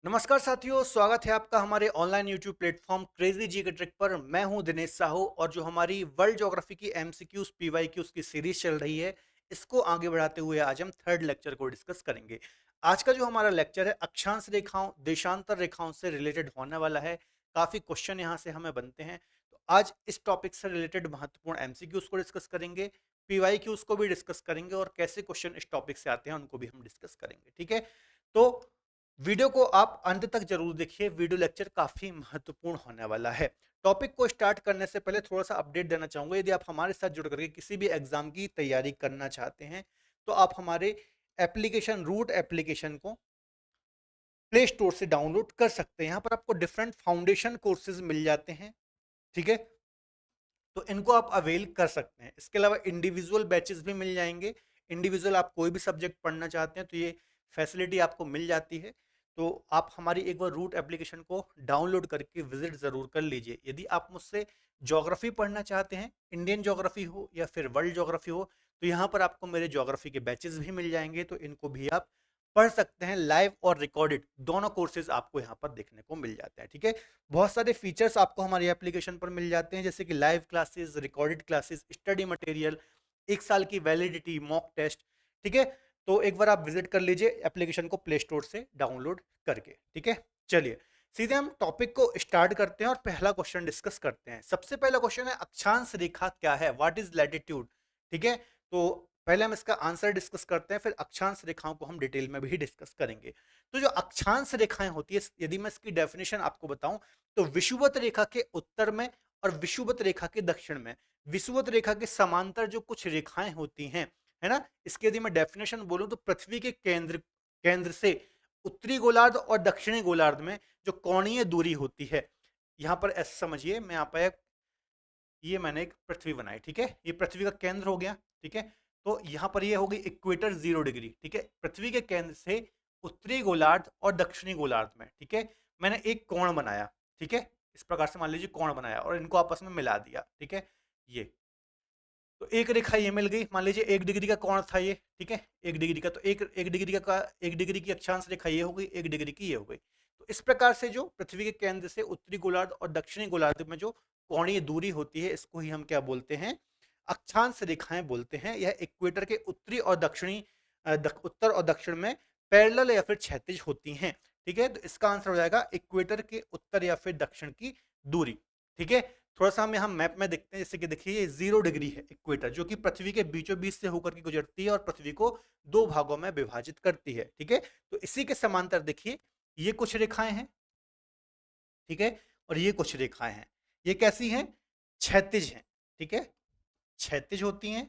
नमस्कार साथियों, स्वागत है आपका हमारे ऑनलाइन यूट्यूब प्लेटफॉर्म क्रेजी जी के ट्रिक पर। मैं हूं दिनेश साहू और जो हमारी वर्ल्ड ज्योग्राफी की एमसीक्यूज पीवाईक्यूज की सीरीज चल रही है, इसको आगे बढ़ाते हुए आज हम थर्ड लेक्चर को डिस्कस करेंगे। आज का जो हमारा लेक्चर है अक्षांश रेखाओं देशांतर रेखाओं से रिलेटेड होने वाला है। काफी क्वेश्चन यहाँ से हमें बनते हैं, तो आज इस टॉपिक से रिलेटेड महत्वपूर्ण एमसीक्यूज को डिस्कस करेंगे, पीवाईक्यूज को भी डिस्कस करेंगे और कैसे क्वेश्चन इस टॉपिक से आते हैं उनको भी हम डिस्कस करेंगे। ठीक है, तो वीडियो को आप अंत तक जरूर देखिए, वीडियो लेक्चर काफी महत्वपूर्ण होने वाला है। टॉपिक को स्टार्ट करने से पहले थोड़ा सा अपडेट देना चाहूंगा। यदि आप हमारे साथ जुड़ करके किसी भी एग्जाम की तैयारी करना चाहते हैं तो आप हमारे एप्लीकेशन रूट एप्लीकेशन को प्ले स्टोर से डाउनलोड कर सकते हैं। यहाँ पर आपको डिफरेंट फाउंडेशन कोर्सेज मिल जाते हैं। ठीक है, तो इनको आप अवेल कर सकते हैं। इसके अलावा इंडिविजुअल बैचेस भी मिल जाएंगे। इंडिविजुअल आप कोई भी सब्जेक्ट पढ़ना चाहते हैं तो ये फैसिलिटी आपको मिल जाती है। तो आप हमारी एक बार रूट एप्लीकेशन को डाउनलोड करके विजिट ज़रूर कर लीजिए। यदि आप मुझसे ज्योग्राफी पढ़ना चाहते हैं, इंडियन ज्योग्राफी हो या फिर वर्ल्ड ज्योग्राफी हो, तो यहाँ पर आपको मेरे ज्योग्राफी के बैचेस भी मिल जाएंगे, तो इनको भी आप पढ़ सकते हैं। लाइव और रिकॉर्डेड दोनों कोर्सेज आपको यहाँ पर देखने को मिल जाते हैं। ठीक है, बहुत सारे फीचर्स आपको हमारी एप्लीकेशन पर मिल जाते हैं, जैसे कि live classes, recorded classes, study material, 1 साल की वैलिडिटी, मॉक टेस्ट। ठीक है, तो एक बार आप विजिट कर लीजिए एप्लीकेशन को प्ले स्टोर से डाउनलोड करके। ठीक है, चलिए सीधे हम टॉपिक को स्टार्ट करते हैं और पहला क्वेश्चन डिस्कस करते हैं। सबसे पहला क्वेश्चन है अक्षांश रेखा क्या है, व्हाट इज लैटिट्यूड। ठीक है, तो पहले हम इसका आंसर डिस्कस करते हैं, फिर अक्षांश रेखाओं को हम डिटेल में भी डिस्कस करेंगे। तो जो अक्षांश रेखाएं होती है, यदि मैं इसकी डेफिनेशन आपको बताऊं, तो विषुवत रेखा के उत्तर में और विषुवत रेखा के दक्षिण में, विषुवत रेखा के समांतर जो कुछ रेखाएं होती हैं, है ना, इसके यदि मैं डेफिनेशन बोलूं तो पृथ्वी के केंद्र केंद्र से उत्तरी गोलार्ध और दक्षिणी गोलार्ध में जो कोणीय दूरी होती है, यहां पर ऐसे समझिए, मैं यहाँ पर ये मैंने एक पृथ्वी बनाई। ठीक है, ये पृथ्वी का केंद्र हो गया। ठीक है, तो यहां पर ये होगी इक्वेटर 0 डिग्री। ठीक है, पृथ्वी के केंद्र से उत्तरी गोलार्ध और दक्षिणी गोलार्ध में, ठीक है, मैंने एक कोण बनाया। ठीक है, इस प्रकार से मान लीजिए कोण बनाया और इनको आपस में मिला दिया। ठीक है, ये तो एक रेखा ये मिल गई। मान लीजिए 1 डिग्री का कोण था ये। ठीक है, 1 डिग्री का, तो एक डिग्री का 1 डिग्री की अक्षांश रेखा ये हो गई, 1 डिग्री की ये हो गई। तो इस प्रकार से जो पृथ्वी के केंद्र से उत्तरी गोलार्ध और दक्षिणी गोलार्ध में जो कोणीय दूरी होती है, इसको ही हम क्या बोलते हैं, अक्षांश रेखाएं बोलते हैं। यह इक्वेटर के उत्तरी और दक्षिणी उत्तर और दक्षिण में पैरेलल या फिर क्षैतिज होती हैं। ठीक है, तो इसका आंसर हो जाएगा इक्वेटर के उत्तर या फिर दक्षिण की दूरी। ठीक है, थोड़ा सा हम यहाँ मैप में देखते हैं। जैसे कि देखिए ये 0 डिग्री है इक्वेटर, जो कि पृथ्वी के बीचों बीच से होकर के गुजरती है और पृथ्वी को दो भागों में विभाजित करती है। ठीक है, तो इसी के समांतर देखिए ये कुछ रेखाएं हैं। ठीक है, और ये कुछ रेखाएं हैं, ये कैसी हैं, क्षैतिज हैं। ठीक है, क्षैतिज होती हैं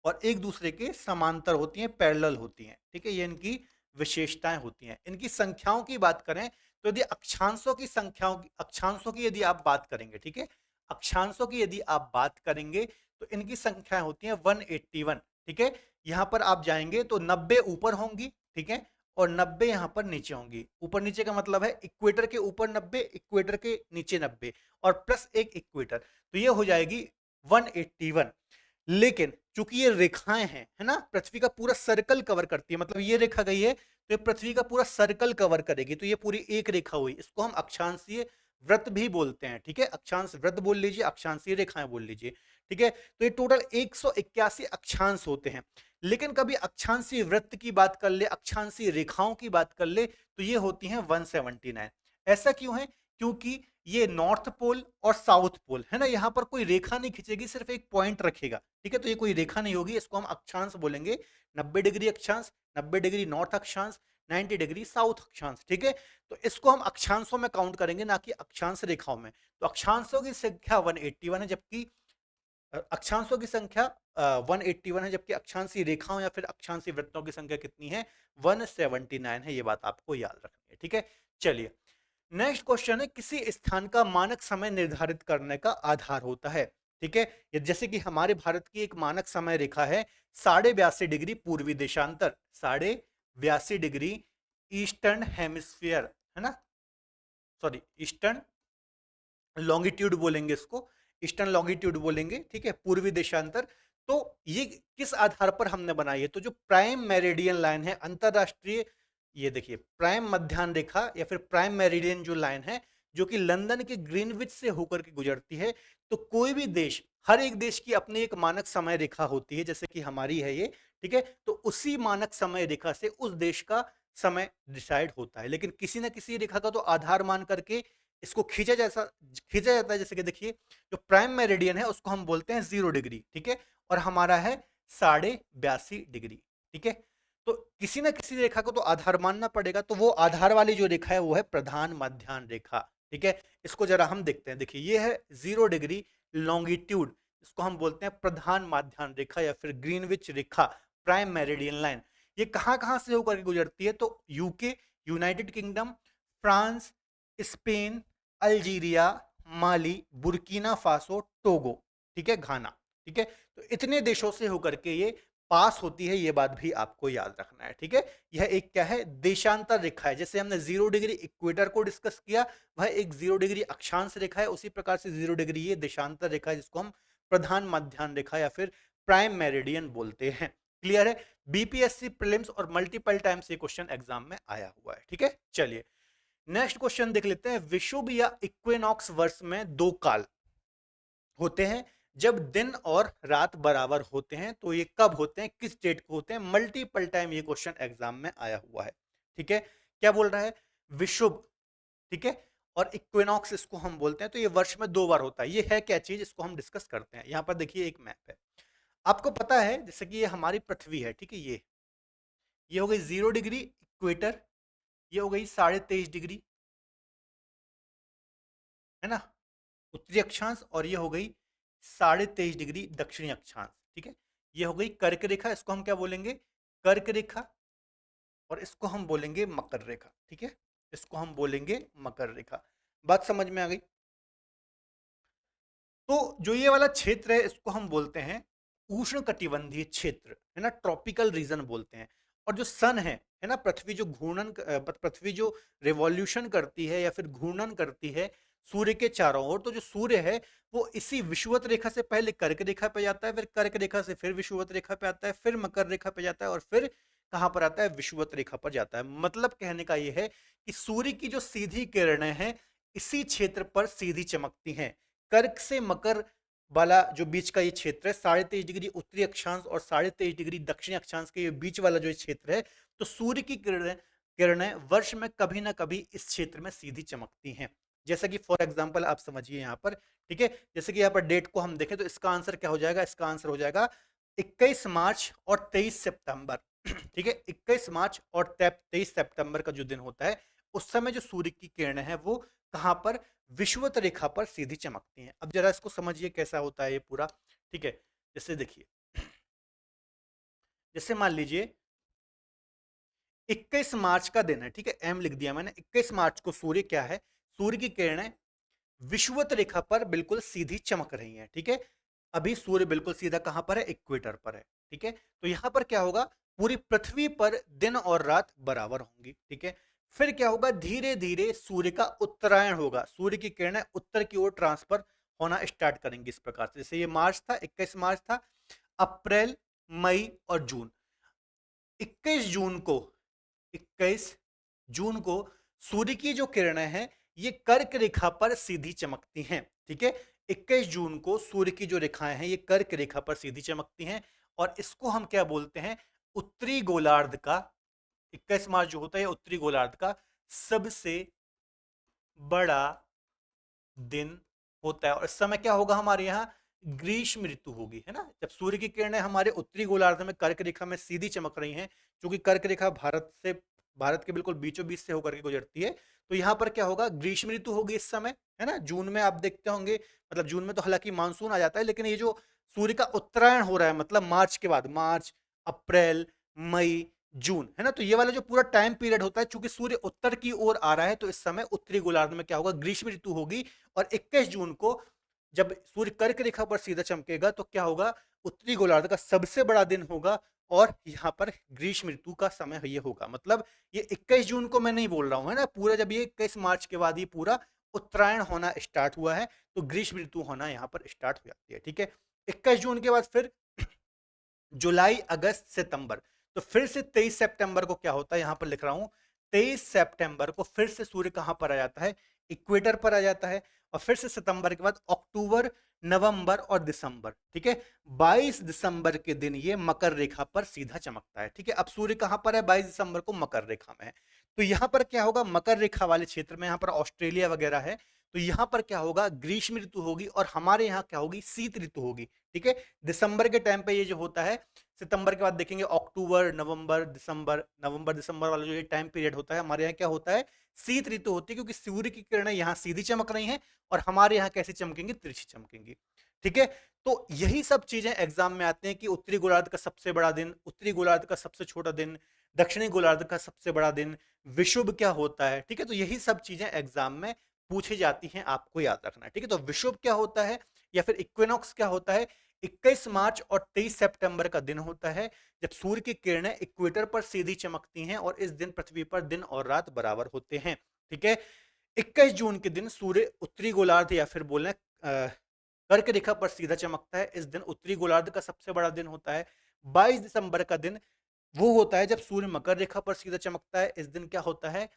और एक दूसरे के समांतर होती हैं, पैरेलल होती हैं। ठीक है, ये इनकी विशेषताएं होती हैं। इनकी संख्याओं की बात करें तो यदि अक्षांशों की यदि आप बात करेंगे, ठीक है, अक्षांशों की यदि आप बात करेंगे तो इनकी संख्याएं होती हैं 181। ठीक है, यहां पर आप जाएंगे तो 90 ऊपर होंगी। ठीक है, और 90 यहां पर नीचे होंगी। ऊपर नीचे का मतलब है इक्वेटर के ऊपर 90, इक्वेटर के नीचे 90 और प्लस एक इक्वेटर, तो ये हो जाएगी 181। लेकिन चूंकि ये रेखाएं हैं, है ना, पृथ्वी का पूरा सर्कल कवर करती है, मतलब ये रेखा गई है तो ये पृथ्वी का पूरा सर्कल कवर करेगी, तो ये पूरी एक रेखा हुई। इसको हम अक्षांशीय व्रत भी बोलते हैं। ठीक है, अक्षांश व्रत बोल लीजिए, अक्षांशीय रेखाएं बोल लीजिए। ठीक है, तो ये टोटल 181 अक्षांश होते हैं। लेकिन कभी अक्षांशीय व्रत की बात कर ले, अक्षांशीय रेखाओं की बात कर ले, तो ये होती हैं 179। ऐसा क्यों है, क्योंकि ये नॉर्थ पोल और साउथ पोल है ना, यहां पर कोई रेखा नहीं खींचेगी, सिर्फ एक पॉइंट रखेगा। ठीक है, तो ये कोई रेखा नहीं होगी, इसको हम अक्षांश बोलेंगे। 90 डिग्री अक्षांश, 90 डिग्री नॉर्थ अक्षांश, 90 डिग्री साउथ अक्षांश। ठीक है, तो इसको हम अक्षांशों में काउंट करेंगे, ना कि अक्षांश रेखाओं में। तो अक्षांशों की संख्या 181 है, जबकि अक्षांशों की संख्या 181 है, जबकि अक्षांशीय रेखाओं या फिर अक्षांशीय वृत्तों की संख्या कितनी है, 179 है। ये बात आपको याद रखनी है। ठीक है, चलिए नेक्स्ट क्वेश्चन है, किसी स्थान का मानक समय निर्धारित करने का आधार होता है। ठीक है, ये जैसे कि हमारे भारत की एक मानक समय रेखा है 82.5 डिग्री पूर्वी देशांतर, 82.5 डिग्री ईस्टर्न हेमिस्फीयर, है ना, सॉरी ईस्टर्न लॉन्गिट्यूड बोलेंगे इसको, ईस्टर्न लॉन्गिट्यूड बोलेंगे। ठीक है, पूर्वी देशांतर। तो ये किस आधार पर हमने बनाई है, तो जो प्राइम मेरिडियन लाइन है, अंतरराष्ट्रीय ये देखिए प्राइम मध्याह्न रेखा या फिर प्राइम मेरिडियन जो लाइन है, जो कि लंदन के ग्रीनविच से होकर के गुजरती है। तो कोई भी देश, हर एक देश की अपनी एक मानक समय रेखा होती है, जैसे कि हमारी है ये, ठीक है। तो उसी मानक समय रेखा से उस देश का समय डिसाइड होता है, लेकिन किसी ना किसी रेखा का तो आधार मान करके इसको खींचा जाता है। जैसे कि देखिए, जो प्राइम मेरिडियन है उसको हम बोलते हैं 0 डिग्री, ठीक है, और हमारा है 82.5 डिग्री, ठीक है। तो किसी ना किसी रेखा को तो आधार मानना पड़ेगा, तो वो आधार वाली जो रेखा है वो है प्रधान मध्याह्न रेखा, ठीक है। इसको जरा हम देखते हैं। देखिए ये है 0 डिग्री लॉन्गिट्यूड, इसको हम बोलते हैं प्रधान मध्याह्न रेखा या फिर ग्रीनविच रेखा, प्राइम मेरिडियन लाइन। ये कहां कहां से होकर के गुजरती है? तो UK, United Kingdom, France, Spain, Algeria, Mali, Burkina Faso, Togo, ठीक है, घाना, ठीक है। तो इतने देशों से होकर के ये पास होती है, ये बात भी आपको याद रखना है, ठीक है। यह एक क्या है? देशांतर रेखा है। जैसे हमने 0 डिग्री इक्वेटर को डिस्कस किया, वह एक 0 डिग्री अक्षांश रेखा है, उसी प्रकार से 0 डिग्री ये देशांतर रेखा है, जिसको हम प्रधान मध्याह्न रेखा या फिर प्राइम मेरिडियन बोलते हैं। क्लियर है? बीपीएससी प्रीलिम्स और मल्टीपल टाइम्स ये क्वेश्चन एग्जाम में आया हुआ है, ठीक है। चलिए नेक्स्ट क्वेश्चन देख लेते हैं। विषुव या इक्विनॉक्स वर्ष में दो काल होते हैं जब दिन और रात बराबर होते हैं। तो ये कब होते हैं, किस डेट को होते हैं? मल्टीपल टाइम ये क्वेश्चन एग्जाम में आया हुआ है, ठीक है। क्या बोल रहा है? विषुव, ठीक है, और इक्विनॉक्स इसको हम बोलते हैं। तो ये वर्ष में 2 बार होता है। ये है क्या चीज, इसको हम डिस्कस करते हैं। यहां पर देखिए एक मैप है, आपको पता है, जैसे कि ये हमारी पृथ्वी है, ठीक है। ये हो गई 0 डिग्री इक्वेटर, ये हो गई 23.5 डिग्री, है ना, उत्तरी अक्षांश, और ये हो गई 23.5 डिग्री दक्षिणी अक्षांश, ठीक है। ये हो गई कर्क रेखा, इसको हम क्या बोलेंगे? कर्क रेखा। और इसको हम बोलेंगे मकर रेखा, ठीक है। इसको हम बोलेंगे मकर रेखा। बात समझ में आ गई? तो जो ये वाला क्षेत्र है इसको हम बोलते हैं उष्ण कटिबंधीय क्षेत्र, है ना, ट्रॉपिकल रीजन बोलते हैं। और जो सन है ना, पृथ्वी जो रिवॉल्यूशन करती है या फिर घूर्णन करती है सूर्य के चारों ओर, तो जो सूर्य है वो इसी विषुवत रेखा से पहले कर्क रेखा पे जाता है, फिर कर्क रेखा से फिर विषुवत रेखा पे आता है, फिर मकर रेखा पे जाता है, और फिर कहां पर आता है? विषुवत रेखा पर जाता है। मतलब कहने का ये है कि सूर्य की जो सीधी किरणें हैं इसी क्षेत्र पर सीधी चमकती हैं। कर्क से मकर वाला जो बीच का ये क्षेत्र है, 23.5 डिग्री उत्तरी अक्षांश और 23.5 डिग्री दक्षिणी अक्षांश के ये बीच वाला जो क्षेत्र है, तो सूर्य की किरणें किरणें वर्ष में कभी ना कभी इस क्षेत्र में सीधी चमकती हैं। जैसा कि फॉर एग्जांपल आप समझिए यहाँ पर, ठीक है। जैसे कि यहाँ पर डेट को हम देखें तो इसका आंसर क्या हो जाएगा? इसका आंसर हो जाएगा 21 मार्च और 23 सितंबर, ठीक है। 21 मार्च और 23 सितंबर का जो दिन होता है, उस समय जो सूर्य की किरणें हैं वो कहां पर? विषुवत रेखा पर सीधी चमकती हैं। अब जरा इसको समझिए कैसा होता है ये पूरा, ठीक है। जैसे देखिए, जैसे मान लीजिए 21 मार्च का दिन है, ठीक है, एम लिख दिया मैंने। 21 मार्च को सूर्य क्या है? सूर्य की किरणें विषुवत रेखा पर बिल्कुल सीधी चमक रही हैं, ठीक है। अभी सूर्य बिल्कुल सीधा कहां पर है? इक्वेटर पर है, ठीक है। तो यहां पर क्या होगा? पूरी पृथ्वी पर दिन और रात बराबर होंगी, ठीक है। फिर क्या होगा? धीरे धीरे सूर्य का उत्तरायण होगा, सूर्य की किरणें उत्तर की ओर ट्रांसफर होना स्टार्ट करेंगी इस प्रकार से। जैसे ये मार्च था, 21 मार्च था, अप्रैल, मई और जून। 21 जून को 21 जून को सूर्य की जो किरणें हैं ये कर्क रेखा पर सीधी चमकती हैं, ठीक है। 21 जून को सूर्य की जो रेखाएं हैं ये कर्क रेखा पर सीधी चमकती हैं, और इसको हम क्या बोलते हैं? उत्तरी गोलार्ध का, 21 मार्च जो होता है उत्तरी गोलार्ध का सबसे बड़ा दिन होता है। और इस समय क्या होगा? हमारे यहाँ ग्रीष्म ऋतु होगी, है ना। जब सूर्य की किरणें हमारे उत्तरी गोलार्ध में कर्क रेखा में सीधी चमक रही हैं, क्योंकि कर्क रेखा भारत के बिल्कुल बीचों बीच से होकर के गुजरती है, तो यहाँ पर क्या होगा? ग्रीष्म ऋतु होगी इस समय, है ना। जून में आप देखते होंगे, मतलब जून में तो हालांकि मानसून आ जाता है, लेकिन ये जो सूर्य का उत्तरायण हो रहा है, मतलब मार्च के बाद, मार्च, अप्रैल, मई, जून, है ना। तो ये वाला जो पूरा टाइम पीरियड होता है, चूंकि सूर्य उत्तर की ओर आ रहा है, तो इस समय उत्तरी गोलार्ध में क्या होगा? ग्रीष्म ऋतु होगी। और 21 जून को जब सूर्य कर्क रेखा पर सीधा चमकेगा तो क्या होगा? उत्तरी गोलार्ध का सबसे बड़ा दिन होगा, और यहाँ पर ग्रीष्म ऋतु का समय ये होगा। मतलब ये 21 जून को मैं नहीं बोल रहा हूँ, है ना, पूरा जब ये 21 मार्च के बाद ये पूरा उत्तरायण होना स्टार्ट हुआ है, तो ग्रीष्म ऋतु होना यहाँ पर स्टार्ट हो जाती है, ठीक है। 21 जून के बाद फिर जुलाई, अगस्त, सितंबर, तो फिर से 23 सितंबर को क्या होता है, यहां पर लिख रहा हूं, 23 सितंबर को फिर से सूर्य कहां पर आ जाता है, इक्वेटर पर आ जाता है। और फिर से सितंबर के बाद अक्टूबर, नवंबर और दिसंबर, ठीक है। 22 दिसंबर के दिन ये मकर रेखा पर सीधा चमकता है, ठीक है। अब सूर्य कहां पर है, 22 दिसंबर को मकर रेखा में है। तो यहां पर क्या होगा, मकर रेखा वाले क्षेत्र में, यहां पर ऑस्ट्रेलिया वगैरह है, तो यहां पर क्या होगा, ग्रीष्म ऋतु होगी, और हमारे यहाँ क्या होगी, शीत ऋतु होगी, ठीक है। दिसंबर के टाइम पे ये जो होता है, सितंबर के बाद देखेंगे अक्टूबर, नवंबर, दिसंबर, नवंबर दिसंबर वाला जो ये टाइम पीरियड होता है, हमारे यहाँ क्या होता है, शीत ऋतु होती है, क्योंकि सूर्य की किरणें यहाँ सीधी चमक रही हैं और हमारे यहाँ कैसे चमकेंगी, तिरछी चमकेंगी, ठीक है। तो यही सब चीजें एग्जाम में आते हैं कि उत्तरी गोलार्ध का सबसे बड़ा दिन, उत्तरी गोलार्ध का सबसे छोटा दिन, दक्षिणी गोलार्ध का सबसे बड़ा दिन, विषुव क्या होता है, ठीक है। तो यही सब चीजें एग्जाम में पूछी जाती हैं, आपको याद रखना है, ठीक है। तो विषुव क्या होता है या फिर इक्विनॉक्स क्या होता है, 21 मार्च और 23 सितंबर का दिन होता है जब सूर्य की किरणें इक्वेटर पर सीधी चमकती हैं, और इस दिन पृथ्वी पर दिन और रात बराबर होते हैं, ठीक है। 21 जून के दिन सूर्य उत्तरी गोलार्ध या फिर बोले कर्क रेखा पर सीधा चमकता है, इस दिन उत्तरी गोलार्ध का सबसे बड़ा दिन होता है। 22 दिसंबर का दिन वो होता है जब सूर्य मकर रेखा पर सीधा चमकता है, इस दिन क्या होता है,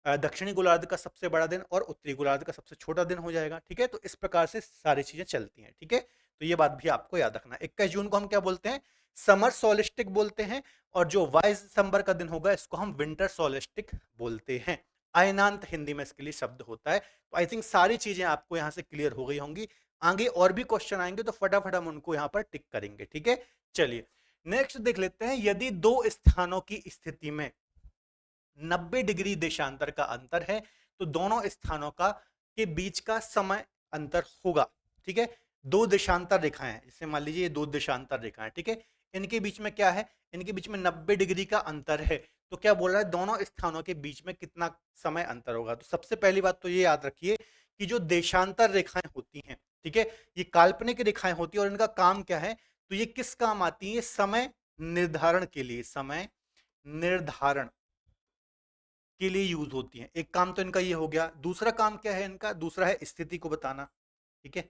दक्षिणी गोलार्ध का सबसे बड़ा दिन और उत्तरी गोलार्ध का सबसे छोटा दिन हो जाएगा, ठीक है। तो इस प्रकार से सारी चीजें चलती हैं, ठीक है। तो ये बात भी आपको याद रखना। 21 जून को हम क्या बोलते हैं, समर सोलिस्टिक बोलते हैं, और जो 22 दिसंबर का दिन होगा इसको हम विंटर सोलिस्टिक बोलते हैं। अयनांत हिंदी में इसके लिए शब्द होता है। तो आई थिंक सारी चीजें आपको यहां से क्लियर हो गई होंगी। आगे और भी क्वेश्चन आएंगे तो फटाफट हम उनको यहां पर टिक करेंगे, ठीक है। चलिए नेक्स्ट देख लेते हैं, यदि दो स्थानों की स्थिति में 90 डिग्री देशांतर का अंतर है तो दोनों स्थानों का के बीच का समय अंतर होगा, ठीक है। दो देशांतर रेखाएं हैं, जैसे मान लीजिए ये दो देशांतर रेखाएं, ठीक है। इनके बीच में क्या है, इनके बीच में 90 डिग्री का अंतर है, तो क्या बोल रहा है, दोनों स्थानों के बीच में कितना समय अंतर होगा। तो सबसे पहली बात तो ये याद रखिए कि जो देशांतर रेखाएं होती हैं, ठीक है, ये काल्पनिक रेखाएं होती है, और इनका काम क्या है, तो ये किस काम आती है, समय निर्धारण के लिए, समय निर्धारण के लिए यूज होती हैं। एक काम तो इनका ये हो गया, दूसरा काम क्या है इनका, दूसरा है स्थिति को बताना, ठीक है।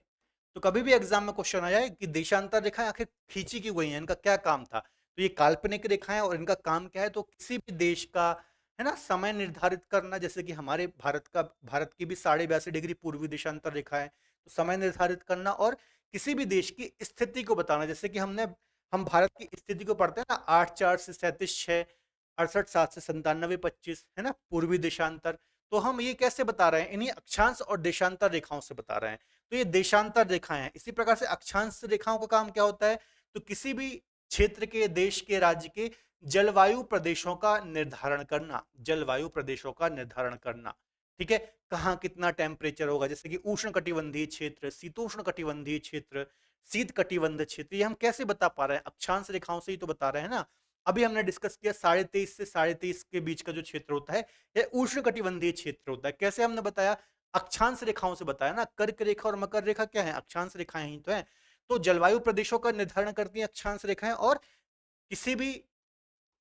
तो कभी भी एग्जाम में क्वेश्चन आ जाए कि देशांतर रेखाएं आखिर खींची क्यों गई हैं, इनका क्या काम था, तो ये काल्पनिक रेखाएं और इनका काम क्या है, तो किसी भी देश का है ना समय निर्धारित करना, जैसे कि हमारे भारत की भी 82.5 डिग्री पूर्वी देशांतर रेखा है, तो समय निर्धारित करना, और किसी भी देश की स्थिति को बताना, जैसे कि हम भारत की स्थिति को पढ़ते हैं ना, 8 4 से 37 6, 68 7 से 97 25, है ना, पूर्वी देशांतर। तो हम ये कैसे बता रहे हैं, इन्हीं अक्षांश और देशांतर रेखाओं से बता रहे हैं। तो ये देशांतर रेखाएं हैं। इसी प्रकार से अक्षांश रेखाओं का काम क्या होता है, तो किसी भी क्षेत्र के, देश के, राज्य के जलवायु प्रदेशों का निर्धारण करना, जलवायु प्रदेशों का निर्धारण करना, ठीक है। कहाँ कितना टेम्परेचर होगा, जैसे कि उष्ण कटिबंधीय क्षेत्र, शीतोष्ण कटिबंधीय क्षेत्र, शीत कटिबंध क्षेत्र, ये हम कैसे बता पा रहे हैं, अक्षांश रेखाओं से ही तो बता रहे हैं ना। अभी हमने डिस्कस किया 23.5 से 23.5 के बीच का जो क्षेत्र होता है यह उष्ण कटिबंधीय क्षेत्र होता है। कैसे हमने बताया, अक्षांश रेखाओं से बताया ना, कर्क रेखा और मकर रेखा क्या है, अक्षांश रेखाएं ही तो है। तो जलवायु प्रदेशों का निर्धारण करती हैं अक्षांश रेखाएं, और किसी भी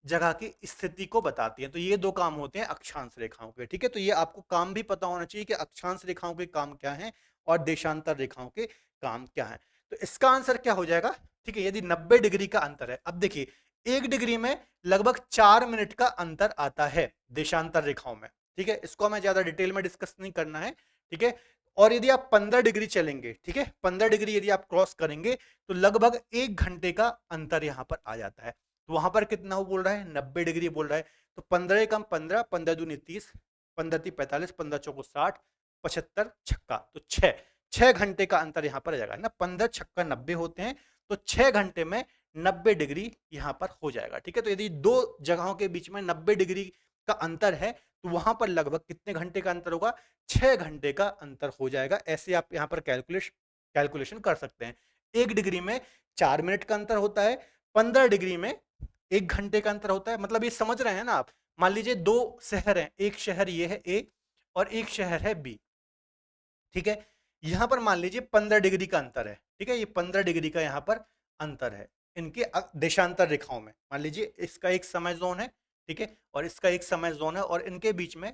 जगह की स्थिति को बताती हैं। तो ये दो काम होते हैं अक्षांश रेखाओं के, ठीक है। तो ये आपको काम भी पता होना चाहिए कि अक्षांश रेखाओं के काम क्या हैं और देशांतर रेखाओं के काम क्या हैं। तो इसका आंसर क्या हो जाएगा, ठीक है, यदि 90 डिग्री का अंतर है। अब देखिए 1 डिग्री में लगभग 4 मिनट का अंतर आता है देशांतर रेखाओं में, ठीक है। इसको हमें ज्यादा डिटेल में डिस्कस नहीं करना है, ठीक है। और यदि आप 15 डिग्री चलेंगे, ठीक है, 15 डिग्री यदि आप क्रॉस करेंगे तो लगभग 1 घंटे का अंतर यहां पर आ जाता है। तो वहां पर कितना वो बोल रहा है, 90 डिग्री बोल रहा है। तो 15 कम 15, 15 दूनी 30, 15 ती 45, 15 चौको 60, 75 छक्का, तो 6 घंटे का अंतर यहाँ पर आ जाएगा ना। 15 छक्का 90 होते हैं, तो 6 घंटे में 90 डिग्री यहाँ पर हो जाएगा, ठीक है। तो यदि दो जगहों के बीच में 90 डिग्री का अंतर है तो वहां पर लगभग कितने घंटे का अंतर होगा, 6 घंटे का अंतर हो जाएगा। ऐसे आप यहाँ पर कैलकुलेशन कर सकते हैं। 1 डिग्री में 4 मिनट का अंतर होता है, 15 डिग्री में 1 घंटे का अंतर होता है। मतलब ये समझ रहे हैं ना आप। मान लीजिए दो शहर हैं, एक शहर ये है ए और एक शहर है बी, ठीक है। यहां पर मान लीजिए 15 डिग्री का अंतर है, ठीक है। ये 15 डिग्री का यहां पर अंतर है इनके देशांतर रेखाओं में। मान लीजिए इसका एक समय जोन है, ठीक है, और इसका एक समय जोन है, और इनके बीच में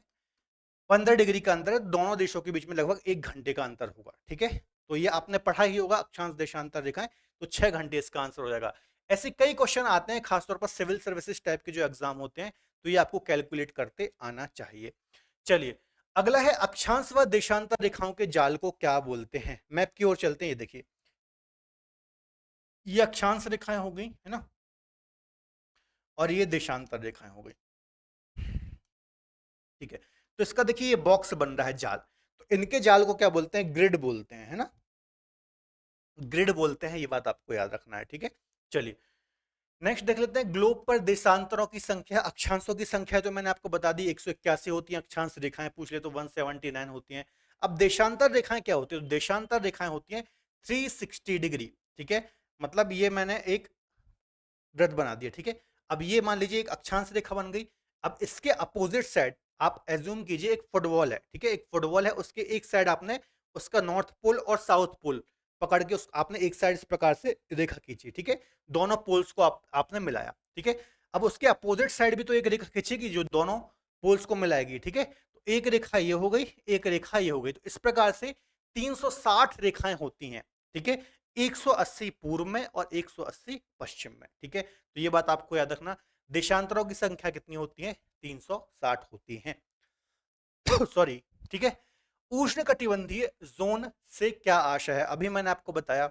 15 डिग्री का अंतर है। दोनों देशों के बीच में लगभग 1 घंटे का अंतर होगा, ठीक है। तो ये आपने पढ़ा ही होगा अक्षांश देशांतर रेखाएं। तो 6 घंटे इसका आंसर हो जाएगा। ऐसे कई क्वेश्चन आते हैं, खासतौर पर सिविल सर्विसेज टाइप के जो एग्जाम होते हैं, तो ये आपको कैलकुलेट करते आना चाहिए। चलिए, अगला है अक्षांश व देशांतर रेखाओं के जाल को क्या बोलते हैं। मैप की ओर चलते हैं। ये देखिए, ये अक्षांश रेखाएं हो गई है ना, और ये देशांतर रेखाएं हो गई। ठीक है, तो इसका देखिए ये बॉक्स बन रहा है जाल, तो इनके जाल को क्या बोलते हैं, ग्रिड बोलते हैं, है ना, ग्रिड बोलते हैं, ये बात आपको याद रखना है। ठीक है, चलिए नेक्स्ट देख लेते हैं। ग्लोब पर देशांतरों की संख्या, अक्षांशों की संख्या जो मैंने आपको बता दी 181 होती हैं, अक्षांश रेखाएं पूछ ले तो 179 होती हैं। अब देशांतर रेखाएं क्या होती है, तो देशांतर रेखाएं होती हैं 360 डिग्री। ठीक है, मतलब ये मैंने एक वृत्त बना दिया। ठीक है, अब ये मान लीजिए एक अक्षांश रेखा बन गई। अब इसके अपोजिट साइड आप एज्यूम कीजिए एक फुटबॉल है। ठीक है, एक फुटबॉल है, उसके एक साइड आपने उसका नॉर्थ पोल और साउथ पोल पकड़ के उस आपने एक साइड इस प्रकार से रेखा खींची। ठीक है, दोनों पोल्स को आपने मिलाया। ठीक है, अब उसके अपोजिट साइड भी तो एक रेखा खींचेगी जो दोनों पोल्स को मिलाएगी। ठीक है, तो एक रेखा ये हो गई, एक रेखा ये हो गई, तो इस प्रकार से 360 रेखाएं होती हैं। ठीक है, 180 पूर्व में और 180 पश्चिम में। ठीक है, तो ये बात आपको याद रखना। देशांतरों की संख्या कितनी होती है, 360 होती हैं। सॉरी। ठीक है, उष्णकटिबंधीय जोन से क्या आशय है, अभी मैंने आपको बताया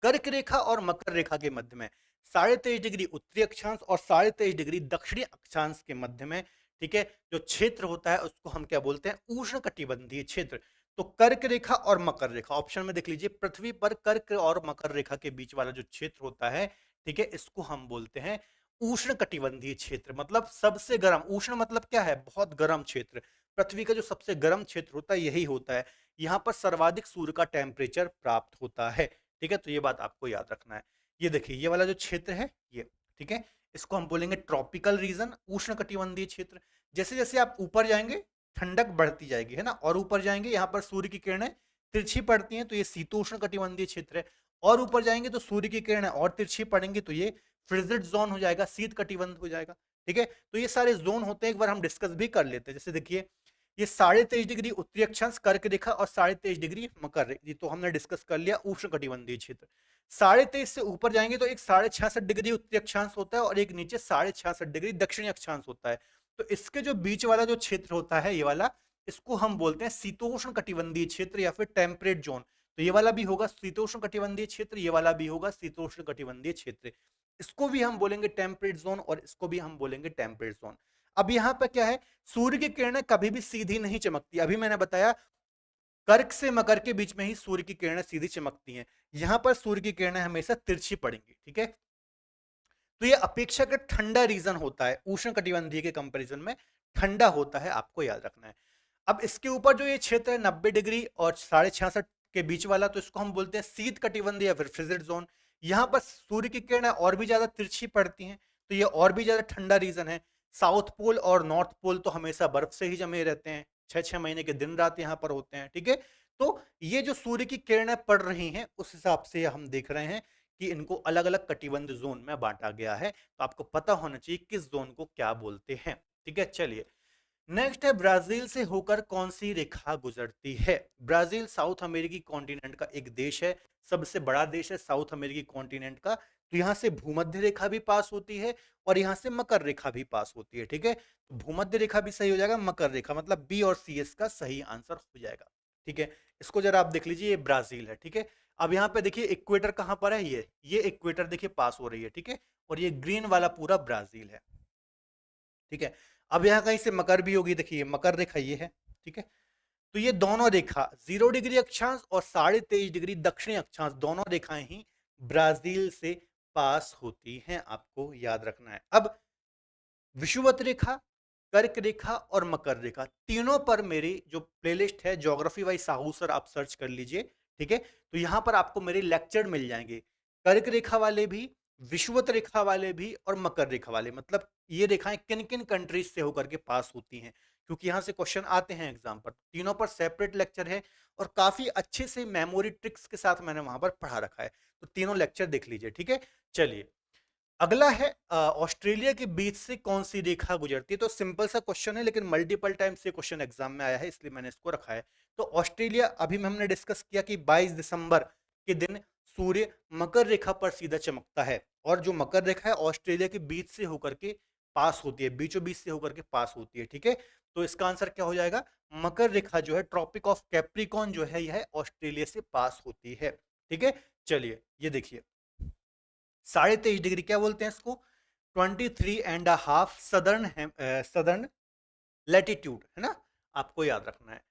कर्क रेखा और मकर रेखा के मध्य में 23.5 डिग्री उत्तरी अक्षांश और 23.5 डिग्री दक्षिणी अक्षांश के मध्य में, ठीक है, जो क्षेत्र होता है उसको हम क्या बोलते हैं, उष्णकटिबंधीय क्षेत्र। तो कर्क रेखा और मकर रेखा, ऑप्शन में देख लीजिए, पृथ्वी पर कर्क और मकर रेखा के बीच वाला जो क्षेत्र होता है, ठीक है, इसको हम बोलते हैं उष्णकटिबंधीय क्षेत्र। मतलब सबसे गर्म, उष्ण मतलब क्या है, बहुत गर्म क्षेत्र। पृथ्वी का जो सबसे गर्म क्षेत्र होता है यही होता है। यहाँ पर सर्वाधिक सूर्य का टेम्परेचर प्राप्त होता है। ठीक है, तो ये बात आपको याद रखना है। ये देखिए, ये वाला जो क्षेत्र है ये, ठीक है, इसको हम बोलेंगे ट्रॉपिकल रीजन, उष्णकटिबंधीय क्षेत्र। जैसे जैसे आप ऊपर जाएंगे ठंडक बढ़ती जाएगी, है ना, और ऊपर जाएंगे यहाँ पर सूर्य की किरणें तिरछी पड़ती हैं, तो ये शीतोष्ण कटिबंधीय क्षेत्र है। और ऊपर जाएंगे तो सूर्य की किरणें और तिरछी पड़ेंगी, तो ये फ्रिजिड जोन हो जाएगा, शीत कटिबंध हो जाएगा। ठीक है, तो ये सारे जोन होते हैं, एक बार हम डिस्कस भी कर लेते हैं। जैसे देखिए, ये 23.5 डिग्री उत्तरी अक्षांश कर्क रेखा और 23.5 डिग्री मकर रेखा, तो हमने डिस्कस कर लिया उष्ण कटिबंधीय क्षेत्र। 23.5 से ऊपर जाएंगे तो एक 66.5 डिग्री उत्तरी अक्षांश होता है और एक नीचे 66.5 डिग्री दक्षिणी अक्षांश होता है। तो इसके जो बीच वाला जो क्षेत्र होता है, ये वाला, इसको हम बोलते हैं शीतोष्ण कटिबंधीय क्षेत्र या फिर टेम्परेट जोन। तो ये वाला भी होगा शीतोष्ण कटिबंधीय क्षेत्र, ये वाला भी होगा शीतोष्ण कटिबंधीय क्षेत्र। इसको भी हम बोलेंगे टेम्परेट जोन और इसको भी हम बोलेंगे टेम्परेट जोन। अब यहाँ पर क्या है, सूर्य की किरणें कभी भी सीधी नहीं चमकती। अभी मैंने बताया कर्क से मकर के बीच में ही सूर्य की किरणें सीधी चमकती हैं, यहां पर सूर्य की किरणें हमेशा तिरछी पड़ेंगी। ठीक है, तो ये अपेक्षाकृत ठंडा रीजन होता है, उष्ण कटिबंधीय के कंपैरिजन में ठंडा होता है, आपको याद रखना है। अब इसके ऊपर जो ये क्षेत्र है 90 डिग्री और 66.5 के बीच वाला, तो इसको हम बोलते हैं शीत कटिबंधीय या फिर फ्रिजिड जोन। यहाँ पर सूर्य की किरणें और भी ज्यादा तिरछी पड़ती हैं, तो ये और भी ज्यादा ठंडा रीजन है। साउथ पोल और नॉर्थ पोल तो हमेशा बर्फ से ही जमे रहते हैं, 6-6 महीने के दिन रात यहाँ पर होते हैं। ठीक है, तो ये जो सूर्य की किरणें पड़ रही हैं उस हिसाब से हम देख रहे हैं कि इनको अलग अलग कटिबंध जोन में बांटा गया है। तो आपको पता होना चाहिए किस जोन को क्या बोलते हैं। ठीक है, चलिए नेक्स्ट है, ब्राजील से होकर कौन सी रेखा गुजरती है। ब्राजील साउथ अमेरिकी कॉन्टिनेंट का एक देश है, सबसे बड़ा देश है साउथ अमेरिकी कॉन्टिनेंट का। तो यहाँ से भूमध्य रेखा भी पास होती है और यहाँ से मकर रेखा भी पास होती है। ठीक है, तो भूमध्य रेखा भी सही हो जाएगा, मकर रेखा, मतलब बी और सी इसका सही आंसर हो जाएगा। ठीक है, इसको जरा आप देख लीजिए, ये ब्राजील है। ठीक है, अब यहाँ पे देखिए इक्वेटर कहाँ पर है, ये इक्वेटर देखिए पास हो रही है। ठीक है, और ये ग्रीन वाला पूरा ब्राजील है। ठीक है, अब यहाँ कहीं से मकर भी होगी, देखिए मकर रेखा ये है। ठीक है, तो ये दोनों रेखा 0 डिग्री अक्षांश और 23.5 डिग्री दक्षिणी अक्षांश, दोनों रेखाएं ही ब्राजील से पास होती हैं, आपको याद रखना है। अब विषुवत रेखा, कर्क रेखा और मकर रेखा, तीनों पर मेरी जो प्लेलिस्ट है ज्योग्राफी बाई साहू सर, आप सर्च कर लीजिए। ठीक है, तो यहां पर आपको मेरे लेक्चर मिल जाएंगे, कर्क रेखा वाले भी, विषुवत रेखा वाले भी और मकर रेखा वाले। मतलब ये रेखाएं किन किन कंट्रीज से होकर के पास होती हैं, क्योंकि यहां से क्वेश्चन आते हैं एग्जाम पर। तीनों पर सेपरेट लेक्चर है और काफी अच्छे से मेमोरी ट्रिक्स के साथ मैंने वहां पर पढ़ा रखा है, तो तीनों लेक्चर देख लीजिए। ठीक है, चलिए अगला है, ऑस्ट्रेलिया के बीच से कौन सी रेखा गुजरती है। तो सिंपल सा क्वेश्चन है लेकिन मल्टीपल टाइम से क्वेश्चन एग्जाम में आया है, इसलिए मैंने इसको रखा है। तो ऑस्ट्रेलिया, अभी हमने डिस्कस किया कि 22 दिसंबर के दिन सूर्य मकर रेखा पर सीधा चमकता है। और जो मकर रेखा है ऑस्ट्रेलिया के बीच से होकर के पास होती है, बीचों बीच से होकर के पास होती है, ठीक है। तो इसका आंसर क्या हो जाएगा, मकर रेखा जो है ट्रॉपिक ऑफ कैप्रिकॉन जो है यह ऑस्ट्रेलिया से पास होती है, ठीक है। चलिए ये देखिए 23.5 डिग्री क्या बोलते हैं इसको, 23.5 सदर्न लैटिट्यूड है ना, आपको याद रखना है।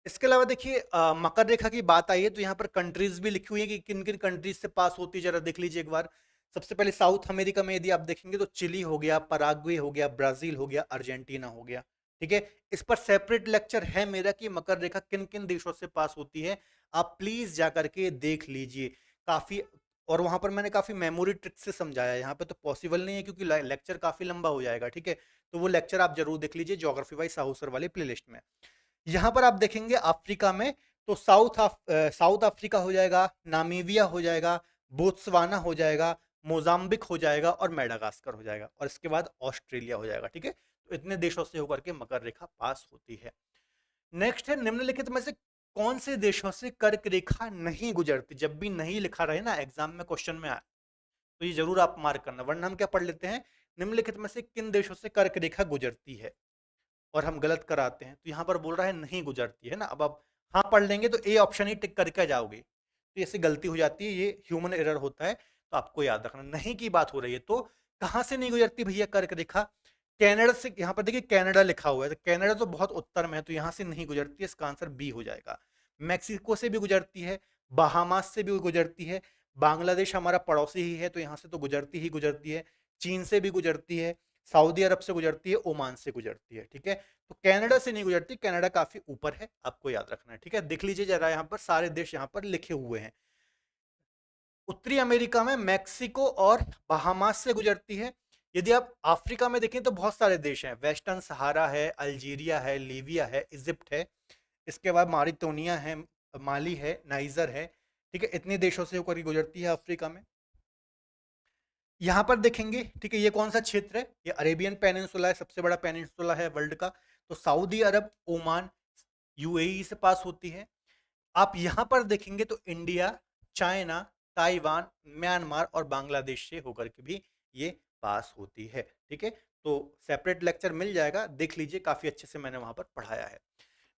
इसके अलावा देखिए मकर रेखा की बात आई है तो यहाँ पर कंट्रीज भी लिखी हुई है कि किन किन कंट्रीज से पास होती है, जरा देख लीजिए एक बार। सबसे पहले साउथ अमेरिका में यदि आप देखेंगे तो चिली हो गया, पराग्वे हो गया, ब्राजील हो गया, अर्जेंटीना हो गया, ठीक है। इस पर सेपरेट लेक्चर है मेरा कि मकर रेखा किन किन देशों से पास होती है, आप प्लीज जा करके देख लीजिए काफी। और वहां पर मैंने काफी मेमोरी ट्रिक से समझाया, यहाँ पे तो पॉसिबल नहीं है क्योंकि लेक्चर काफी लंबा हो जाएगा, ठीक है। तो वो लेक्चर आप जरूर देख लीजिए ज्योग्राफी बाई साहू सर वाले प्लेलिस्ट में। यहाँ पर आप देखेंगे अफ्रीका में तो साउथ अफ्रीका हो जाएगा, नामीबिया हो जाएगा, बोत्सवाना हो जाएगा, मोजाम्बिक हो जाएगा और मेडागास्कर हो जाएगा, और इसके बाद ऑस्ट्रेलिया हो जाएगा, ठीक है। तो इतने देशों से होकर के मकर रेखा पास होती है। नेक्स्ट है निम्नलिखित में से कौन से देशों से कर्क रेखा नहीं गुजरती। जब भी नहीं लिखा रहे ना एग्जाम में क्वेश्चन में आए तो ये जरूर आप मार्क करना, वरना हम क्या पढ़ लेते हैं, निम्नलिखित में से किन देशों से कर्क रेखा गुजरती है और हम गलत कराते हैं। तो यहाँ पर बोल रहा है नहीं गुजरती है ना, अब आप हाँ पढ़ लेंगे तो ए ऑप्शन ही टिक करके जाओगे, तो ऐसे गलती हो जाती है, ये ह्यूमन एरर होता है, तो आपको याद रखना नहीं की बात हो रही है। तो कहाँ से नहीं गुजरती भैया कर्क रेखा, कनाडा से। यहाँ पर देखिए कनाडा लिखा हुआ है, तो कनाडा तो बहुत उत्तर में है, तो यहाँ से नहीं गुजरती है, इसका आंसर बी हो जाएगा। मैक्सिको से भी गुजरती है, बहामास से भी गुजरती है, बांग्लादेश हमारा पड़ोसी ही है तो यहाँ से तो गुजरती ही गुजरती है, चीन से भी गुजरती है, सऊदी अरब से गुजरती है, ओमान से गुजरती है, ठीक है। तो कनाडा से नहीं गुजरती, कनाडा काफी ऊपर है, आपको याद रखना है, ठीक है। देख लीजिए जरा यहाँ पर सारे देश यहाँ पर लिखे हुए हैं। उत्तरी अमेरिका में मैक्सिको और बहामास से गुजरती है। यदि आप अफ्रीका में देखें तो बहुत सारे देश हैं, वेस्टर्न सहारा है, अल्जीरिया है, लीबिया है, इजिप्ट है, इसके बाद मारिटोनिया है, माली है, नाइजर है, ठीक है। इतने देशों से होकर गुजरती है अफ्रीका में। यहाँ पर देखेंगे, ठीक है, ये कौन सा क्षेत्र है, ये अरेबियन पेनिनसुला है, सबसे बड़ा पेनिनसुला है वर्ल्ड का। तो सऊदी अरब, ओमान, यूएई से पास होती है। आप यहाँ पर देखेंगे तो इंडिया, चाइना, ताइवान, म्यांमार और बांग्लादेश से होकर के भी ये पास होती है, ठीक है। तो सेपरेट लेक्चर मिल जाएगा, देख लीजिए काफी अच्छे से मैंने वहां पर पढ़ाया है।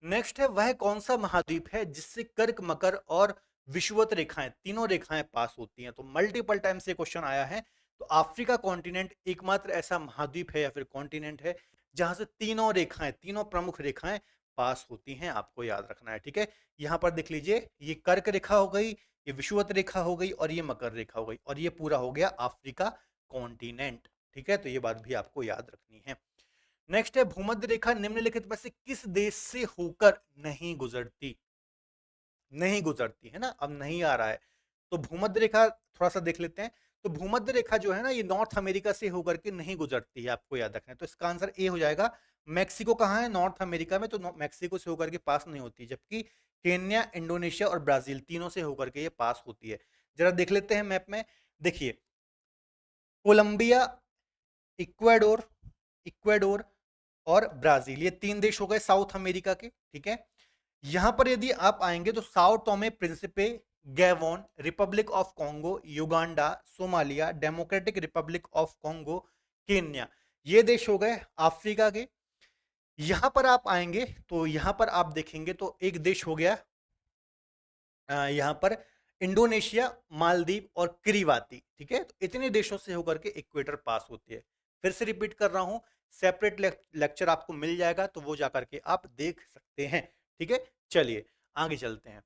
नेक्स्ट है वह कौन सा महाद्वीप है जिससे कर्क, मकर और विषुवत रेखाएं, तीनों रेखाएं पास होती हैं। तो मल्टीपल टाइम से क्वेश्चन आया है। तो अफ्रीका कॉन्टिनेंट एकमात्र ऐसा महाद्वीप है या फिर कॉन्टिनेंट है जहां से तीनों रेखाएं, तीनों प्रमुख रेखाएं पास होती हैं, आपको याद रखना है, ठीक है। यहाँ पर देख लीजिए ये कर्क रेखा हो गई, ये विषुवत रेखा हो गई और ये मकर रेखा हो गई, और ये पूरा हो गया अफ्रीका कॉन्टिनेंट, ठीक है। तो ये बात भी आपको याद रखनी है। नेक्स्ट है भूमध्य रेखा निम्नलिखित में से किस देश से होकर नहीं गुजरती, नहीं गुजरती है ना, अब नहीं आ रहा है। तो भूमध्य रेखा थोड़ा सा देख लेते हैं। तो भूमध्य रेखा जो है ना ये नॉर्थ अमेरिका से होकर के नहीं गुजरती है, आपको याद रखना है। तो इसका आंसर ए हो जाएगा। मैक्सिको कहाँ है, नॉर्थ अमेरिका में, तो मैक्सिको से होकर के पास नहीं होती, जबकि केन्या, इंडोनेशिया और ब्राजील तीनों से होकर के ये पास होती है। जरा देख लेते हैं मैप में, देखिए कोलंबिया, इक्वाडोर, इक्वाडोर और ब्राजील, ये तीन देश हो गए साउथ अमेरिका के, ठीक है। यहां पर यदि आप आएंगे तो Sao Thome Principe, Gabon, Republic of Congo, Uganda, Somalia, democratic Republic of Congo, Kenya, ये देश हो गए अफ्रीका के। यहां पर आप आएंगे तो यहां पर आप देखेंगे तो एक देश हो गया यहां पर इंडोनेशिया, मालदीव और किरीबाती, ठीक है। तो इतने देशों से होकर के इक्वेटर पास होती है। फिर से रिपीट कर रहा हूं, सेपरेट लेक्चर आपको मिल जाएगा तो वो जाकर के आप देख सकते हैं, ठीक है। चलिए आगे चलते हैं।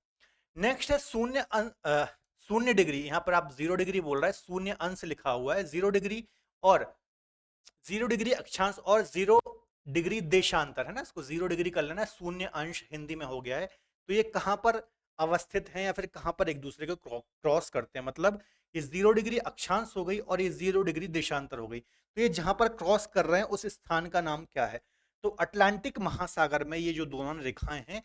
नेक्स्ट है शून्य डिग्री, यहां पर आप 0 डिग्री बोल रहा है, शून्य अंश लिखा हुआ है, 0 डिग्री और 0 डिग्री अक्षांश और 0 डिग्री देशांतर है ना, इसको 0 डिग्री कर लेना, शून्य अंश हिंदी में हो गया है। तो ये कहां पर अवस्थित हैं या फिर कहां पर एक दूसरे को क्रॉस करते हैं, मतलब ये 0 डिग्री अक्षांश हो गई और ये 0 डिग्री देशांतर हो गई। तो ये जहां पर क्रॉस कर रहे हैं उस स्थान का नाम क्या है। तो अटलांटिक महासागर में ये जो दोनों रेखाएं हैं,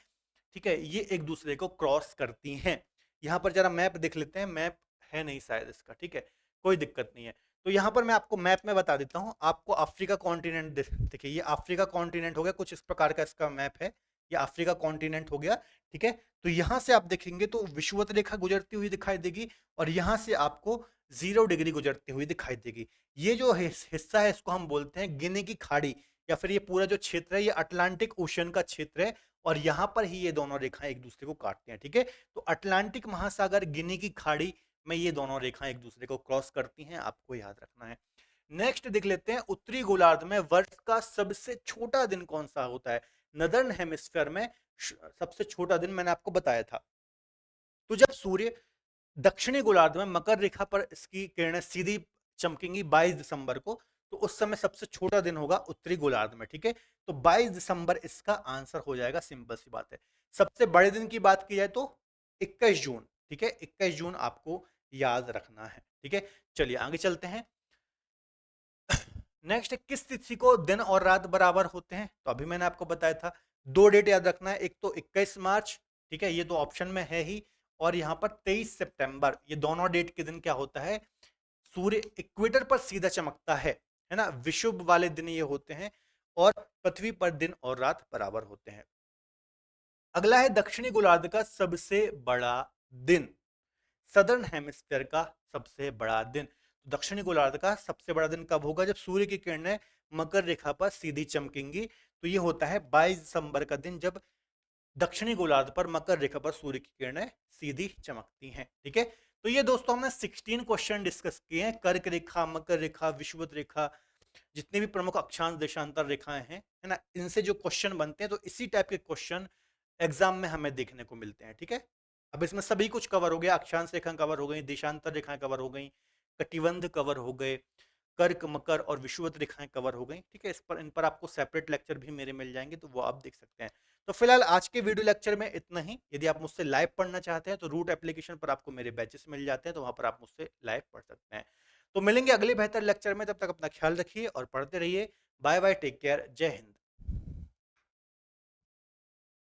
ठीक है, ये एक दूसरे को क्रॉस करती हैं। यहाँ पर जरा मैप देख लेते हैं, मैप है नहीं शायद इसका, ठीक है, कोई दिक्कत नहीं है। तो यहाँ पर मैं आपको मैप में बता देता हूँ, आपको अफ्रीका कॉन्टिनेंट देखिए, ये अफ्रीका कॉन्टिनेंट हो गया, कुछ इस प्रकार का इसका मैप है, ये अफ्रीका कॉन्टिनेंट हो गया, ठीक है। तो यहाँ से आप देखेंगे तो विषुवत रेखा गुजरती हुई दिखाई देगी और यहाँ से आपको 0 डिग्री गुजरती हुई दिखाई देगी। ये जो हिस्सा है इसको हम बोलते हैं गिनी की खाड़ी, या फिर ये पूरा जो क्षेत्र है ये अटलांटिक ओशन का क्षेत्र है, और यहाँ पर ही ये दोनों रेखाएं एक दूसरे को काटते हैं। ठीक है, तो अटलांटिक महासागर, गिनी की खाड़ी में ये दोनों रेखाएं एक दूसरे को क्रॉस करती हैं, आपको याद रखना है। नेक्स्ट देख लेते हैं, उत्तरी गोलार्ध में वर्ष का सबसे छोटा दिन कौन सा होता है? नदर्न हेमिस्फीयर में सबसे छोटा दिन मैंने आपको बताया था। तो जब सूर्य दक्षिणी गोलार्ध में मकर रेखा पर इसकी किरणें सीधी चमकेंगी 22 दिसंबर को, तो उस समय सबसे छोटा दिन होगा उत्तरी गोलार्ध में। ठीक है, तो 22 दिसंबर इसका आंसर हो जाएगा, सिंपल सी बात है। सबसे बड़े दिन की बात की जाए तो 21 जून। ठीक है, 21 जून आपको याद रखना है। ठीक है, चलिए आगे चलते हैं। नेक्स्ट, किस तिथि को दिन और रात बराबर होते हैं? तो अभी मैंने आपको बताया था, दो डेट याद रखना है, एक तो 21 मार्च, ठीक है, ये तो ऑप्शन में है ही, और यहाँ पर 23 सितंबर, ये दोनों डेट के दिन क्या होता है, सूर्य इक्वेटर पर सीधा चमकता है ना, विषुव वाले दिन ये होते हैं, और पृथ्वी पर दिन और रात बराबर होते हैं। अगला है दक्षिणी गोलार्ध का सबसे बड़ा दिन, सदर्न हेमिस्फीयर का सबसे बड़ा दिन। तो दक्षिणी गोलार्ध का सबसे बड़ा दिन कब होगा? जब सूर्य की किरणें मकर रेखा पर सीधी चमकेंगी, तो ये होता है 22 दिसंबर का दिन, जब दक्षिणी गोलार्ध पर मकर रेखा पर सूर्य की किरणें सीधी चमकती हैं। ठीक है, तो ये दोस्तों हमने 16 क्वेश्चन डिस्कस किए हैं, कर्क रेखा, मकर रेखा, विषुवत रेखा, जितने भी प्रमुख अक्षांश देशांतर रेखाएं हैं, है ना, इनसे जो क्वेश्चन बनते हैं, तो इसी टाइप के क्वेश्चन एग्जाम में हमें देखने को मिलते हैं। ठीक है, अब इसमें सभी कुछ कवर हो गया, अक्षांश रेखाएं कवर हो गई, देशांतर रेखाएं कवर हो गई, कटिबंध कवर हो गए, कर्क, मकर और विषुवत रेखाएं कवर हो गई। ठीक है, इन पर आपको सेपरेट लेक्चर भी मेरे मिल जाएंगे, तो वो आप देख सकते हैं। तो फिलहाल आज के वीडियो लेक्चर में इतना ही। यदि आप मुझसे लाइव पढ़ना चाहते हैं तो रूट एप्लीकेशन पर आपको मेरे बैचेस मिल जाते हैं, तो वहां पर आप मुझसे लाइव पढ़ सकते हैं। तो मिलेंगे अगले बेहतर लेक्चर में, तब तक अपना ख्याल रखिए और पढ़ते रहिए। बाय बाय, टेक केयर, जय हिंद।